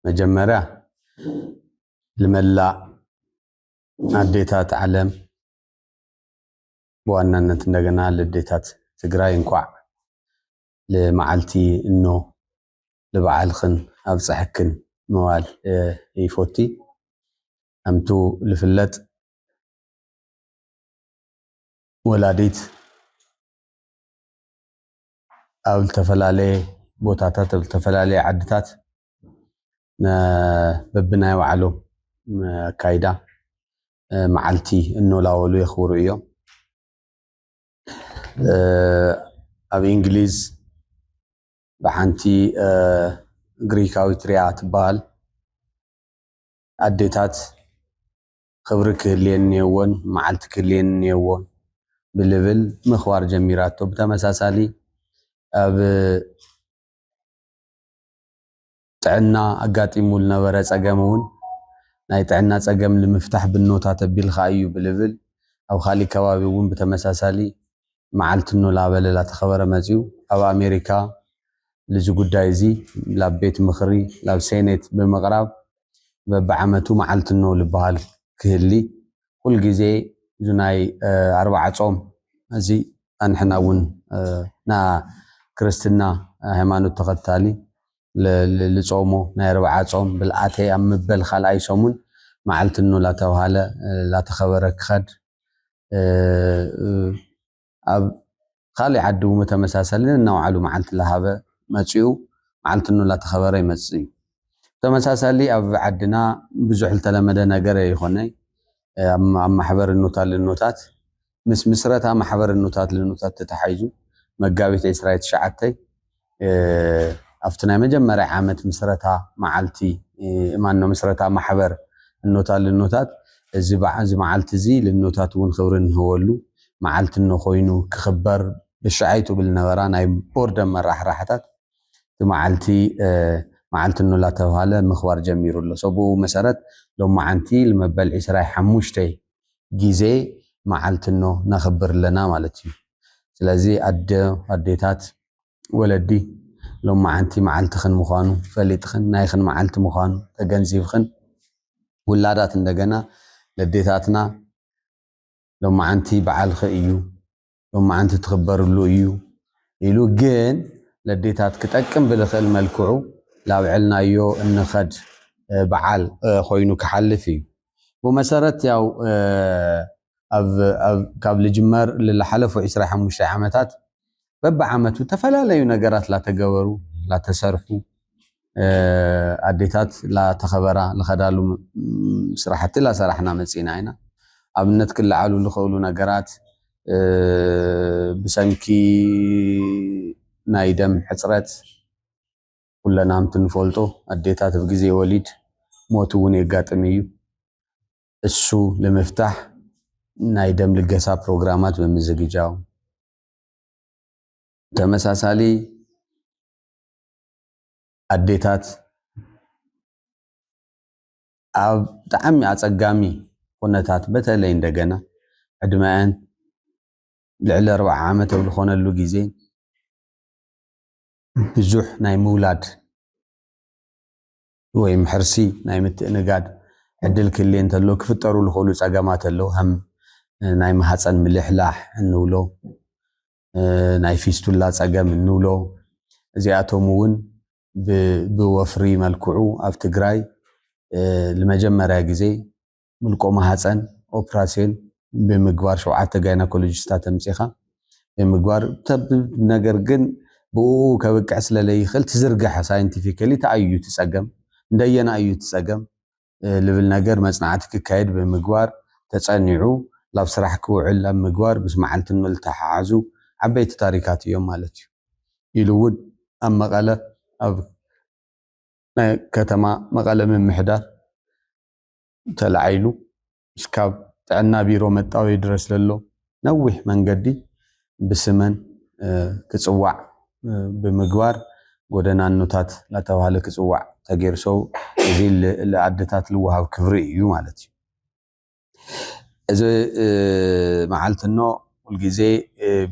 መጀመሪያ لملا አዴታት ዓለም በዋናነት እንደገና ለአዴታት ትግራይ እንኳን ለማዓልቲ እኖ ለበዓልኽን አብጽሕክን መዋል ይፎቲ አምቱ ልፍለጥ ወላዲት አው ተፈላለየ ቦታታት ተፈላለየ ዓድታት በብናይ ወዓሎም ካይዳ ማዓልቲ እኖ ላወሉ ይኽብሩ እዮም ኣብ እንግሊዝ በሓንቲ ግሪካዊት ሪያ ትበሃል አዴታት ክብሪ ክህልየን እኒአወን ማዓልቲ ክህልየን እኒአወን ብልብል ምኽባር ጀሚራቶ ብተመሳሳሊ ኣብ ጥዕና አጋጢሙ ልነበረ ፀገም እውን ናይ ጥዕና ፀገም ንምፍታሕ ብኖታት ኣቢልካ እዩ ብልብል ኣብ ካሊእ ከባቢ እውን ብተመሳሳሊ ማዓልቲ እኖ ላበለ ላተኸበረ መፅዩ ኣብ ኣሜሪካ ልዚ ጉዳይ እዚ ላብ ቤት ምኽሪ ላብ ሴኔት ብምቕራብ በብዓመቱ ማዓልቲ እኖ ልበሃል ክህሊ ኩል ግዜ እዚ ናይ 40 ጾም እዚ ኣንሕና እውን ና ክርስትና ሃይማኖት ተኸታሊ ልጾሞ ናይ 40 ጾም ብልኣተይ ኣብ ምበል ካልኣይ ሰሙን ማዓልቲ እኖ ላተባሃለ ላተኸበረ ክኸድ ኣብ ካሊእ ዓዲ እውን ተመሳሳሊ እናውዓሉ ማዓልቲ ለሃበ መፅኡ ማዓልቲ እኖ ላተኸበረ ይመፅእ እዩ ተመሳሳሊ ኣብ ዓድና ብዙሕ ዝተለመደ ነገር ይኾነ ኣብ ማሕበር እኖታት ልኖታት ምስ ምስረታ ማሕበር እኖታት ልኖታት ተተሓይዙ መጋቢት 29 ኣብቲ ናይ መጀመርያ ዓመት ምስረታ ማዓልቲ ማኖ ምስረታ ማሕበር እኖታት ልኖታት እዚ ማዓልቲ እዚ ልኖታት እውን ክብሪ ንህበሉ ማዓልቲ እኖ ኮይኑ ክኽበር ብሻዓይቱ ብልነበራ ናይ ቦርድ ኣመራሕራሕታት ማዓልቲ እኖ ላተባሃለ ምኽባር ጀሚሩ ኣሎ ሰብኡ መሰረት ሎማዓንቲ ልመበል 25 ግዜ ማዓልቲ እኖ ነኽብር ኣለና ማለት እዩ ስለዚ አዴታት ወለዲ ሎማዓንቲ ማዓልትኽን ምዃኑ ፈሊጥኽን ናይኽን ማዓልቲ ምዃኑ ተገንዚብኽን ውላዳት እንደገና ለአዴታትና ሎማዓንቲ በዓልኺ እዩ ሎማዓንቲ ትኽበርሉ እዩ ኢሉ ግን ለአዴታት ክጠቅም ብልኽእል መልክዑ ላብዕልናዮ እንኸድ በዓል ኮይኑ ክሓልፍ እዩ ብመሰረት ያው ካብ ልጅመር ለሓለፉ 25 ዓመታት በብዓመቱ ተፈላለዩ ነገራት ላተገበሩ ላተሰርሑ አዴታት ላተኸበራ ለኸዳሉ ስራሕቲ ላሰራሕና መፂና ኢና ኣብነት ክለዓሉ ዝኽእሉ ነገራት ብሰንኪ ናይ ደም ሕፅረት ኩለና እንትንፈልጦ አዴታት ብግዜ ወሊድ ሞት እውን የጋጥም እዩ እሱ ንምፍታሕ ናይ ደም ልገሳ ፕሮግራማት ብምዝግጃው ተመሳሳሊ አዴታት ኣብ ብጣዕሚ ኣፀጋሚ ኩነታት በተለይ እንደገና ዕድመአን ልዕሊ 40 ዓመት ኣብ ዝኾነሉ ግዜ ብዙሕ ናይ ምውላድ ወይ ምሕርሲ ናይ ምትእንጋድ ዕድል ክህልየን እንተሎ ክፍጠሩ ዝኽእሉ ፀገማት ኣለዉ ከም ናይ ማህፀን ምልሕላሕ እንብሎ ናይ ፊስቱላ ፀገም እንብሎ እዚኣቶም እውን ብወፍሪ መልክዑ ኣብ ትግራይ ለመጀመርያ ግዜ ምልቆ ማህፀን ኦፕራሲዮን ብምግባር 7 ጋይናኮሎጂስታት ተምፂኻ ብምግባር ነገር ግን ብኡ ከብቅዕ ስለለይኽእል ትዝርግሐ ሳይንቲፊካሊ ተኣዩ ትፀገም እንደየና እዩ ትፀገም ልብል ነገር መፅናዕቲ ክካየድ ብምግባር ተፀኒዑ ላብ ስራሕ ክውዕል ኣብ ምግባር ምስ ማዓልቲ እኖ ዝተሓሓዙ ዓበይቲ ታሪካት እዮም ማለት እዩ ኢሉ እውን ኣብ መቐለ ኣብ ናይ ከተማ መቐለ ምምሕዳር ተላዒሉ እስካብ ጥዕና ቢሮ መጣወይ ድረስ ዘሎ ነዊሕ መንገዲ ብስመን ክፅዋዕ ብምግባር ጎደና እኖታት ላተባሃለ ክፅዋዕ ተገይሩ ሰው እዚ ለአዴታት ልወሃብ ክብሪ እዩ ማለት እዩ እዚ ማዓልቲ እኖ ኩል ግዜ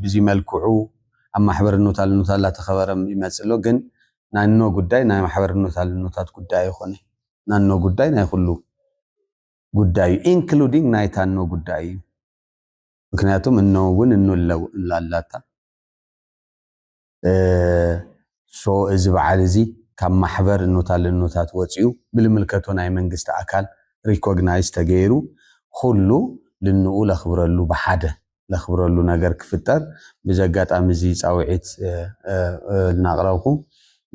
ብዚ መልክዑ ኣብ ማሕበር እኖታት ላተኸበረ ይመፅእ ኣሎ ግን ናይ እኖ ጉዳይ ናይ ማሕበር እኖታት ጉዳይ ኣይኮነን ናኖ ጉዳይ ናይ ኩሉ ጉዳይ ኢንክሉዲንግ ናይ ታኖ ጉዳይ ምክንያቱም እነውን እንለው እንላላታ ሶ እዚ በዓል እዚ ካብ ማሕበር እኖታት ወፂኡ ብልምልከቶ ናይ መንግስቲ አካል ሪኮግናይዝ ተገይሩ ሁሉ ልንኡ ለኽብረሉ በሓደ ለኽብረሉ ነገር ክፍጠር ብዘጋጣሚ እዚ ፃውዒት ልናቅረብኩም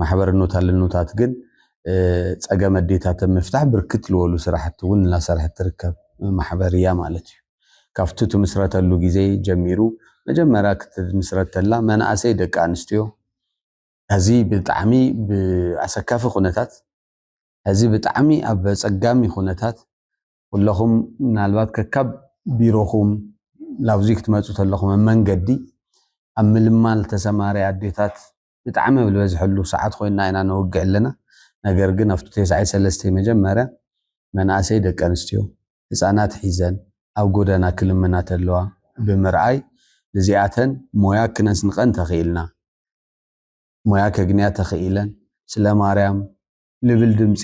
ማሕበር እኖታት ግን ፀገም ኣዴታት ምፍታሕ ብርክት ልወሉ ስራሕቲ እውን እናሰርሐት ትርከብ ማሕበር እያ ማለት እዩ ካብቲ ትምስረተሉ ግዜ ጀሚሩ መጀመርያ ክትምስረተላ መናእሰይ ደቂ ኣንስትዮ እዚ ብጣዕሚ ብኣሰካፊ ኩነታት እዚ ብጣዕሚ ኣብ ፀጋሚ ኩነታት ኩለኹም ምናልባት ከካብ ቢሮኹም ላብዚ ክትመፁ ተለኹም መንገዲ ኣብ ምልማል ተሰማርያ ኣዴታት ብጣዕሚ ብዝሕሉ ሰዓት ኮይና ኢና ነውግዕ ኣለና ነገር ግን ኣብቲ 93 መጀመርያ መናእሰይ ደቂ ኣንስትዮ ህፃናት ሒዘን ኣብ ጎደና ክልምና ተለዋ ብምርኣይ እዚኣተን ሞያ ክነስንቀን ተኽኢልና ሞያ ከግንያ ተኽኢለን ስለ ማርያም ልብል ድምፂ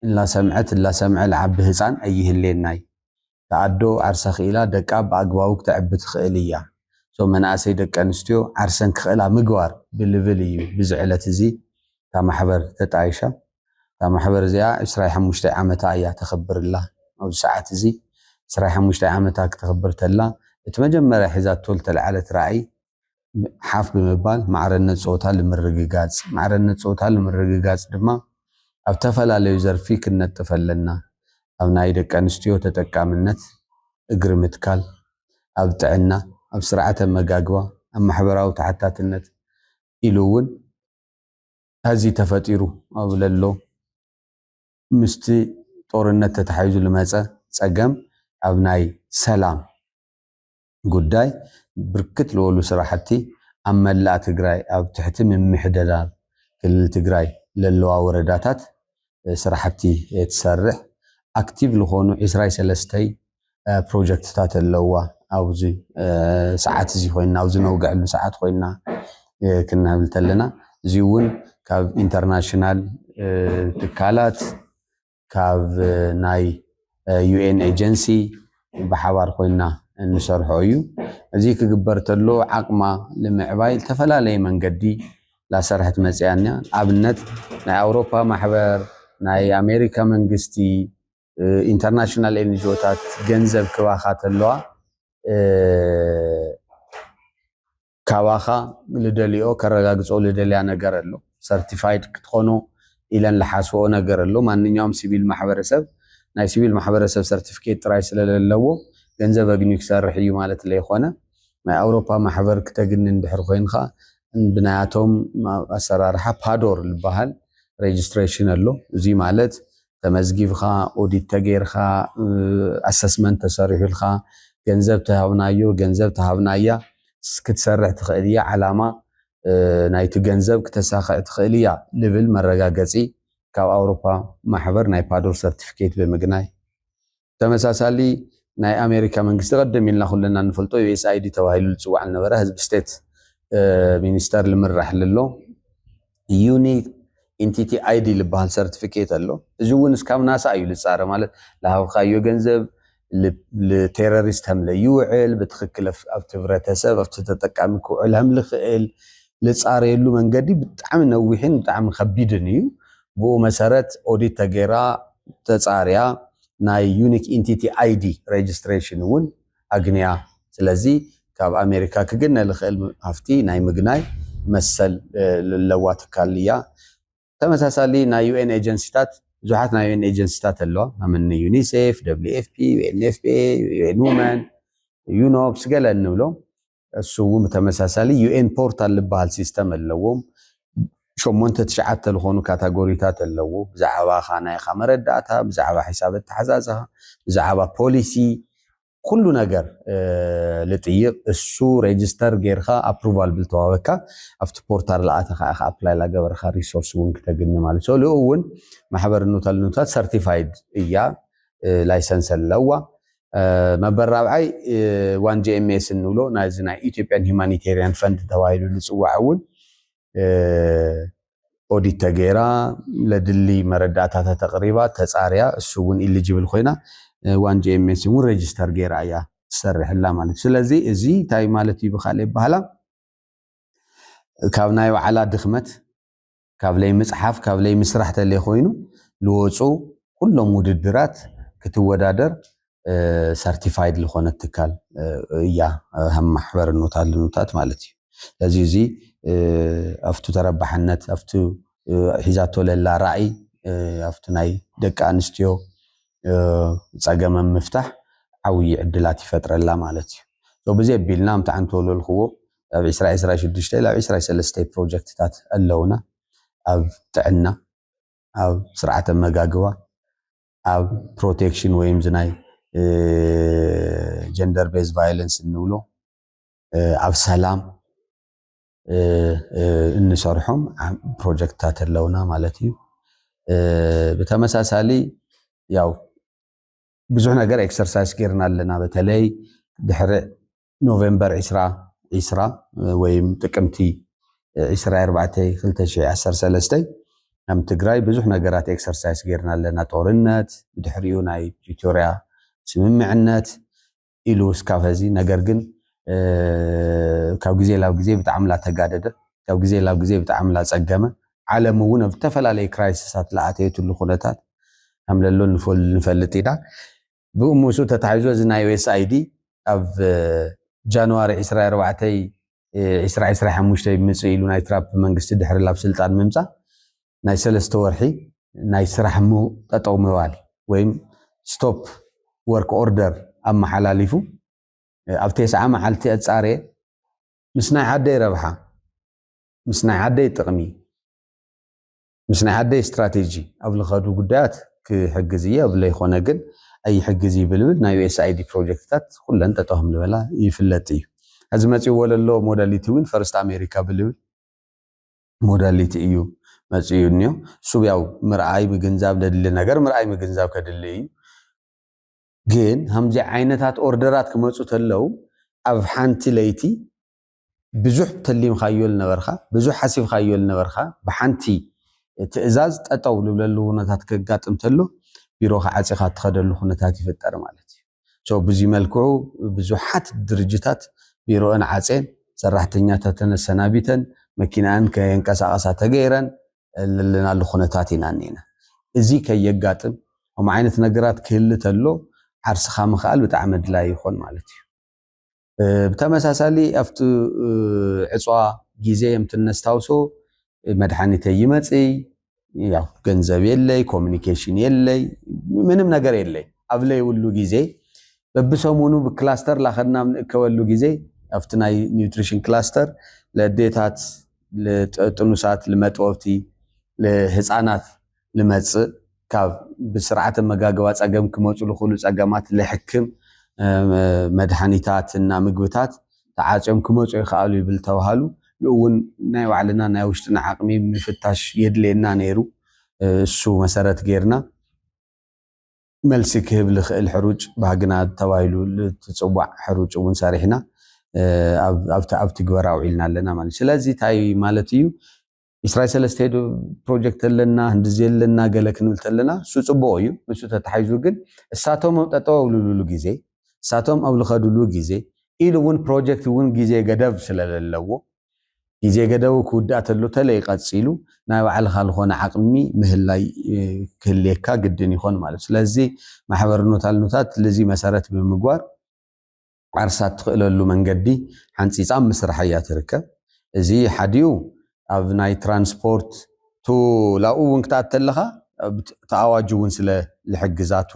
እላሰምዐ ልዓቢ ህፃን ኣይህልየናይ ተኣዶ ዓርሰ ኽኢላ ደቃ ብኣግባቡ ክትዕቢ ትኽእል እያ ሶ መናእሰይ ደቂ ኣንስትዮ ዓርሰን ክኽእላ ምግባር ብልብል እዩ ብዝዕለት እዚ እታ ማሕበር ተጣይሻ እታ ማሕበር እዚኣ 25 ዓመታ እያ ተኸብርላ ኣብዚ ሰዓት እዚ 25 ዓመታ ክትኽብር ተላ እቲ መጀመርያ ሒዛቶ ዝተልዓለት ራእይ ሓፍ ብምባል ማዕረነት ፆታ ንምርግጋፅ ማዕረነት ፆታ ንምርግጋፅ ድማ ኣብ ተፈላለዩ ዘርፊ ክንነጥፍ ኣለና ኣብ ናይ ደቂ ኣንስትዮ ተጠቃምነት እግሪ ምትካል ኣብ ጥዕና ኣብ ስርዓተ መጋግባ ኣብ ማሕበራዊ ተሓታትነት ኢሉ እውን እዚ ተፈጢሩ ኣብ ለሎ ምስቲ ጦርነት ተተሓይዙ ልመፀ ፀገም ኣብ ናይ ሰላም ጉዳይ ብርክት ልወሉ ስራሕቲ ኣብ መላእ ትግራይ ኣብ ትሕቲ ምምሕደዳር ክልል ትግራይ ለለዋ ወረዳታት ስራሕቲ ትሰርሕ ኣክቲቭ ዝኾኑ 23 ፕሮጀክትታት ኣለዋ ኣብዚ ሰዓት እዚ ኮይና ኣብዚ ነውግዕሉ ሰዓት ኮይና ክንብል ተለና እዚ እውን ካብ ኢንተርናሽናል ትካላት ካብ ናይ ዩኤን ኤጀንሲ ብሓባር ኮይና እንሰርሖ እዩ እዚ ክግበር ተሎ ዓቅማ ንምዕባይ ተፈላለየ መንገዲ ላሰርሐት መፅያኛ ኣብነት ናይ ኣውሮፓ ማሕበር ናይ ኣሜሪካ መንግስቲ ኢንተርናሽናል ኤንጂኦታት ገንዘብ ክባኻ ተለዋ ካባኻ ልደልዮ ከረጋግጾ ልደልያ ነገር ኣሎ ሰርቲፋይድ ክትኾኑ ኢለን ለሓስቦ ነገር ኣሎ ማንኛውም ሲቪል ማሕበረሰብ ናይ ሲቪል ማሕበረሰብ ሰርቲፊኬት ጥራይ ስለለለዎ ገንዘብ ኣግኝዩ ክሰርሕ እዩ ማለት ለይኾነ ናይ ኣውሮፓ ማሕበር ክተግኒ እንድሕር ኮይንካ ብናያቶም ኣሰራርሓ ፓዶር ዝበሃል ሬጅስትሬሽን ኣሎ እዚ ማለት ተመዝጊብካ ኦዲት ተገይርካ ኣሰስመንት ተሰሪሑልካ ገንዘብ ተሃብናዮ ገንዘብ ተሃብናያ ክትሰርሕ ትኽእል እያ ዓላማ ናይቲ ገንዘብ ክተሳኽዕ ትኽእል እያ ልብል መረጋገፂ ካብ ኣውሮፓ ማሕበር ናይ ፓዶር ሰርቲፊኬት ብምግናይ ተመሳሳሊ ናይ ኣሜሪካ መንግስቲ ቀደም ኢልና ኩለና ንፈልጦ ዩኤስኣይዲ ተባሂሉ ዝፅዋዕ ነበረ ህዝቢ ስቴት ሚኒስተር ልምራሕ ለሎ ዩኒክ ኢንቲቲ አይዲ ልበሃል ሰርቲፊኬት ኣሎ እዚ እውን እስካብ ናሳ እዩ ልፃረ ማለት ለሃብካዮ ገንዘብ ለቴሮሪስት ከም ለይውዕል ብትክክል ኣብቲ ህብረተሰብ ኣብቲ ተጠቃሚ ክውዕል ከም ልኽእል ልፃረየሉ መንገዲ ብጣዕሚ ነዊሕን ብጣዕሚ ከቢድን እዩ ብኡ መሰረት ኦዲት ተገይራ ተፃርያ ናይ ዩኒክ ኢንቲቲ አይዲ ሬጅስትሬሽን እውን ኣግንያ ስለዚ ካብ ኣሜሪካ ክግነ ልኽእል ሃፍቲ ናይ ምግናይ መሰል ለዋ ትካል እያ ተመሳሳሊ ናይ ዩኤን ኤጀንሲታት ብዙሓት ናይ ዩኤን ኤጀንሲታት ኣለዋ ከምኒ ዩኒሴፍ ደብሊውኤፍፒ ዩኤንኤፍፒኤ ዩኤን ውመን ዩኖፕስ ገለ እንብሎም እሱ እውን ተመሳሳሊ ዩኤን ፖርታል ዝበሃል ሲስተም ኣለዎም 8-9 ዝኾኑ ካታጎሪታት ኣለዎ ብዛዕባ ናይኻ መረዳእታ ብዛዕባ ሒሳብ ኣተሓዛዝኻ ብዛዕባ ፖሊሲ ኩሉ ነገር ልጥይቕ እሱ ሬጅስተር ጌርካ ኣፕሩቫል ብልተዋበካ ኣብቲ ፖርታል ለኣተኻ ኢኻ ኣፕላይ ላገበርካ ሪሶርስ እውን ክተግኒ ማለት እዩ ልኡ እውን ማሕበር ኑታት ሰርቲፋይድ እያ ላይሰንስ ኣለዋ መበል ራብዓይ 1GMS እንብሎ ናይዚ ናይ ኢትዮጵያን ሂማኒቴሪያን ፈንድ ተባሂሉ ዝፅዋዕ እውን اوديت تغيرا لدلي مرداتها تقريبا تصاريا السون إليجيبل خوينا 1 جي ام اس مو ريجستر غير ايا تسرح لا مالك سلازي ازي تاي مالتي بخالي بحالا كاب ناي وعلا دخمت كاب لي مصحف كاب لي مسرح تلي خوينو لوصو كلهم وددرات كتودادر سيرتيفايد لخونه تكال يا هم محور النوتات مالتي لذي زي افتو تربحنت افتو حيزاتو للا راي افتو ناي دق انستيو صقم مفتاح عوي عدلات يفطر لا مالتي سو بزي بيلنا متعنتولو الخو اب 2026 لا 2023 بروجكتات اللونا اب تعنا اب سرعه مغاغوا اب بروتكشن ويم زناي جندر بيز فايلنس نولو اب سلام እንሰርሖም ፕሮጀክታት ኣለውና ማለት እዩ በተመሳሳሊ ያው ብዙ ነገር ኤክሰርሳይዝ ገርና ኣለና በተለይ ድሕሪ ኖቬምበር 20 ወይም ጥቅምቲ 24 2013 ኣብ ትግራይ ብዙ ነገራት ኤክሰርሳይዝ ገርና ኣለና ጦርነት ድሕሪኡ ናይ ፕሪቶሪያ ስምምዕነት ኢሉ ስካፈዚ ነገር ግን ካብ ግዜ ላብ ግዜ ብጣዕምላ ተጋደደ ካብ ግዜ ላብ ግዜ ብጣዕምላ ፀገመ ዓለም እውን ብተፈላለየ ክራይሲሳት ለኣተየትሉ ኩነታት ከምለሎ ንፈልጥ ኢና ብእሙሱ ተታሒዙ እዚ ናይ USAID ኣብ ጃንዋሪ 24 2025 ይምፅእ ኢሉ ናይ ትራምፕ መንግስቲ ድሕሪ ላብ ስልጣን ምምፃእ ናይ 3 ወርሒ ናይ ስራሕ ጠጠው ምባል ወይም ስቶፕ ወርክ ኦርደር ኣመሓላሊፉ ኣብ 9 መዓልቲ ኣጻሬ ምስናይ ዓደይ ረብሓ ምስናይ ዓደይ ጥቕሚ ምስናይ ዓደይ ስትራቴጂ ኣብ ልኸዱ ጉዳያት ክሕግዝ እየ ኣብ ለይኾነ ግን ኣይ ሕግዝ ይብልብል ናይ USAID ፕሮጀክትታት ኩለን ጠጠውም ልበላ ይፍለጥ እዩ እዚ መፅኡ ወለሎ ሞዳሊቲ እውን ፈርስት ኣሜሪካ ብልብል ሞዳሊቲ እዩ መፅኡ እንዮ እሱ ያው ምርኣይ ምግንዛብ ደድሊ ነገር ምርኣይ ምግንዛብ ከድሊ እዩ ግን همزي عينታት ኦርደራት ክመጹ ተለው ኣብ ሓንቲ ለይቲ ብዙሕ ተሊም ካዮል ነበርኻ ብዙሕ ሓሲብ ካዮል ነበርኻ ብሓንቲ ትእዛዝ ጠጠው ልብለሉ ሁነታት ከጋጥም ተሎ ቢሮኻ ዓጺኻ ትኸደሉ ሁነታት ይፈጠር ማለት እዩ ሶ ብዙ መልክዑ ብዙሓት ድርጅታት ቢሮን ዓጼን ሰራሕተኛታት ተነሰናቢተን መኪናን ከየንቀሳቀሳ ተገይረን ለለናሉ ሁነታት ይናኒና እዚ ከየጋጥም ወም ዓይነት ነገራት ክህል ተሎ ዓርስኻ ምኽኣል ብጣዕሚ ድላይ ይኾን ማለት እዩ ብተመሳሳሊ ኣብቲ ዕፅዋ ግዜ የምትነስታውሶ መድኃኒት ይመጽ ያው ገንዘብ የለይ ኮሙኒኬሽን የለይ ምንም ነገር የለይ ኣብለይ ሁሉ ግዜ በብሰሙኑ በክላስተር ላኸድና ምንከወሉ ግዜ ኣብቲ ናይ ኒውትሪሽን ክላስተር ለዴታት ለጥኑሳት ለመጥወፍቲ ለህፃናት ለመጽእ ካብ ብስርዓተ መጋገባ ጸገም ክመጹ ለኹሉ ጸገማት ለሕክም መድኃኒታትና ምግብታት ተዓጽዮም ክመጹ ይኽኣሉ ይብል ተባሃሉ እውን ናይ ባዕልና ናይ ውሽጥና ዓቅሚ ምፍታሽ የድለየና ነይሩ እሱ መሰረት ጌርና መልሲ ክህብ ልኽእል ሕሩጭ ባህግና ተባሂሉ ልትጽዋዕ ሕሩጭ እውን ሰሪሕና ኣብ ትግበራ ውዒልና ኣለና ማለት ስለዚ ታይ ማለት እዩ እስራኤል ሰለስተ ፕሮጀክት ለና እንደዚ ለና ገለ ክንብል ተለና እሱ ጽቡቕ እዩ እሱ ተታሒዙ ግን እሳቶም ጠጠው ልሉሉ ግዜ እሳቶም ኣብ ልኸዱሉ ግዜ ኢሉ እውን ፕሮጀክት እውን ግዜ ገደብ ስለለለዎ ግዜ ገደብ ክውዳእ ተሎ ተለይ ቀጽሉ ናይ ባዕልኻ ልኾነ ዓቅሚ ምህላይ ክህልየካ ግድን ይኾን ማለት ስለዚ ማሕበርነታልነታት ለዚ መሰረት ብምግባር ዓርሳት ትኽእለሉ መንገዲ ሓንፂፃ ምስራሕ እያ ትርከብ እዚ ሓዲዩ ኣብ ናይ ትራንስፖርት ቱ ላኡ እውን ክታተለኻ ተኣዋጅ እውን ስለ ልሕግዛቱ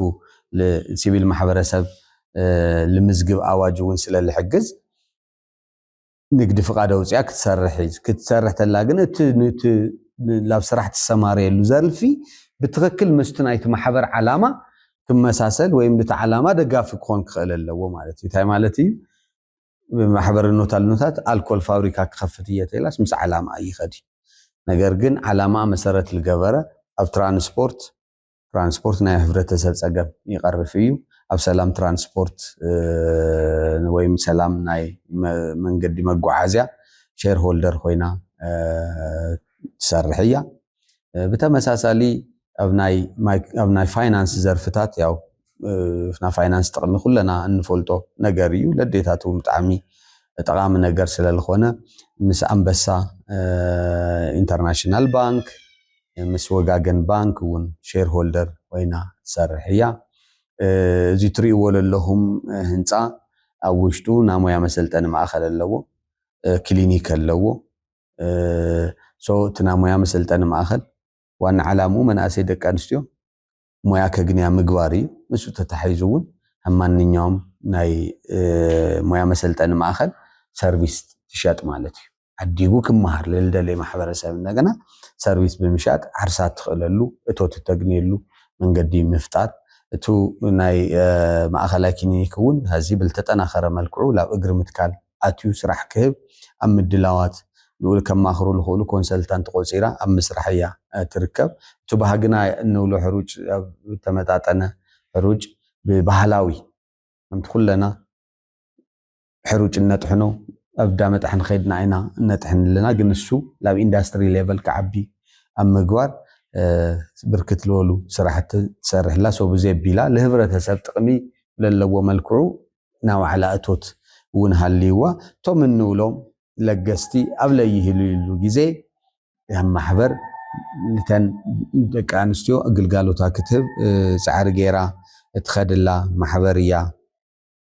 ለሲቪል ማሕበረሰብ ለምዝግብ ኣዋጅ እውን ስለ ልሕግዝ ንግዲ ፍቃድ ኣውፅያ ክትሰርሕ ተላ ግን እቲ ላብ ስራሕ ትሰማርየሉ ዘርፊ ብትክክል ምስቲ ናይቲ ማሕበር ዓላማ ክመሳሰል ወይም እቲ ዓላማ ደጋፊ ክኾን ክኽእል ኣለዎ ማለት እዩ ታይ ማለት እዩ ማሕበርነታልነታት ኣልኮል ፋብሪካ ክኸፍት እየተላስ ምስ ዓላማ ይኸዲ ነገር ግን ዓላማ መሰረት ልገበረ ኣብ ትራንስፖርት ናይ ሕብረተሰብ ጸገም ይቀርፍ እዩ ኣብ ሰላም ትራንስፖርት ወይም ሰላም ናይ መንገዲ መጓዓዝያ ሼር ሆልደር ኮይና ትሰርሕ እያ بتمساسلي أبناي فاينانس زرفتات ياو فنا فاينانس تقمي كلنا نفولتو نجاريو لديتاتو متعمي تقام نجار سلالخونة مس أمبسا انترناشنال بانك مس وجاجن بانك ون شير هولدر وينا سرحية زي تريول لهم هنتا أوشتو نامو يا مسلتن مأخذ اللو كلينيك اللو سو تنامو يا مسلتن مأخذ وأن علامو من أسيدك أنستيو مويا كجنيا مقواري مسو تتحيزون همان نيوم ناي مويا مسلتن مأخذ سيرفيس تشات مالتي عديقو كمهر للدلي محبر سابنا قنا سيرفيس بمشات عرسات تخللو اتو تتقنيلو من قدي مفتات اتو ناي مأخلا كينيكون هزي بالتتناخر ملكعو لا اقر متكال اتيو سرح كهب ام الدلاوات لقول كم ماخرو لخولو كونسلتانت قوصيرا ام مسرحية تركب اتو بهاقنا انو لو حروج تمتاتنا حروج ببهلاوي نمتخل لنا حروج النتحنو أبدا متحن خيدنا عنا نتحن لنا جنسو لو إندستري ليفل كعبي أما جوار بركت لولو سرحت تسرح لا سو بزيب بلا لهبرة سبت قمي للو ملكعو ناو على أتوت ونهالليوا تو منو لهم لقستي أبلا يهلو جزي هم محبر لتن كانستيو أقل قالو تاكتب سعر جيرا اتخد الله محبرية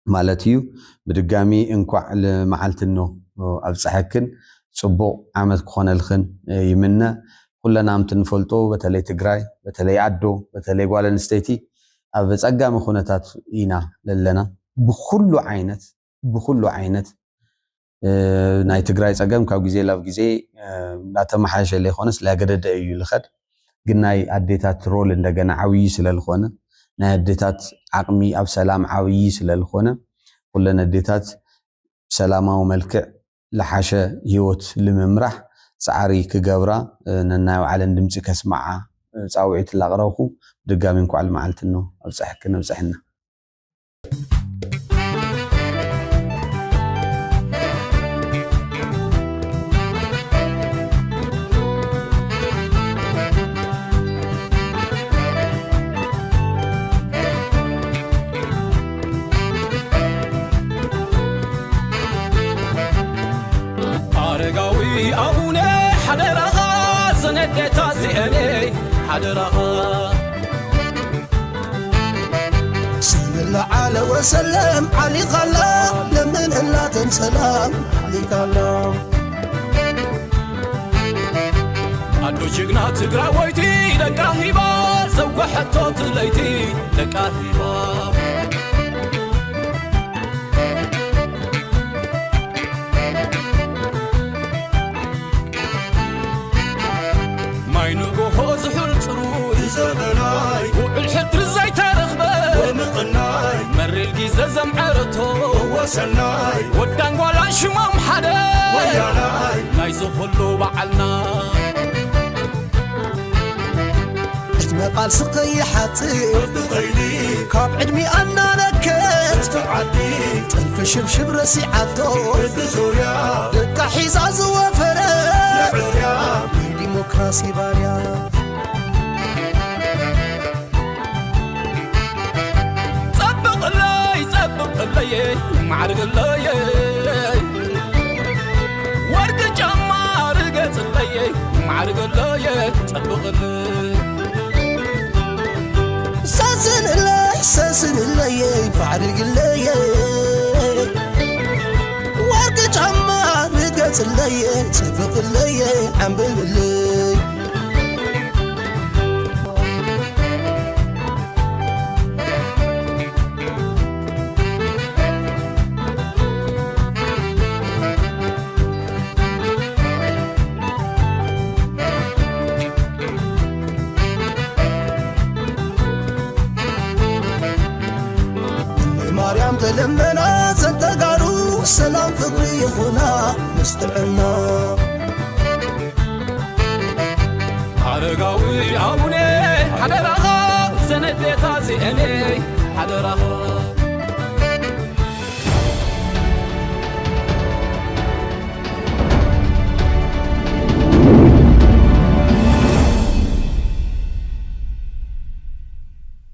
مالتيو بدقامي انكوع لمعالتنو أبصحكن صبو عامد كخون الخن يمنا كلنا عم تنفلتو بتلي تقراي بتلي عدو بتلي قوالن ستيتي أبصقام خونتات إينا للنا بخلو عينت ناي تقراي صقام كاو جزي لاف جزي لا تمحاش اللي خونس لا قدد ايو لخد قلناي عديتات رول اندقنا عوي سلالخونة ناديتات عقمي أو سلام عويس للخونة كلنا ديتات سلامة وملكع لحاشة هيوت لممرح سعاري كجبرة نناو على ندمتك اسمعها ساوعيت الأغراوخو دقا منكو على معالتنو أو سحكنا وسحنا أبوني حدرها سندتا زيني حدرها صلى الله عليه وسلم عليك الله لمن الله تنسلام عليك الله أدو جغنا تقرا ويتي لقا هيبا زوق حتى تليتي لقا هيبا والحدر زي ترخبه ومقناي مر الجيزة زمعرته وسناي ودان ولا شمام حدا ويالاي لا يزفلو بعلنا مقال سقي حطي بغيلي كاب عدمي أنا نكت تعدي تلف شبشب رسي عطو بزوريا دكا حزاز وفرا لعريا ديمقراطي باريا اللي معرق اللي ورد جمع رقص اللي معرق اللي تطبق اللي ساسن اللي معرق اللي ورد جمع رقص اللي تطبق اللي عم باللي لمنا زنتقارو سلام فقري هنا مستعنا حرقاوي عوني حدرها سندي تازي اني حدرها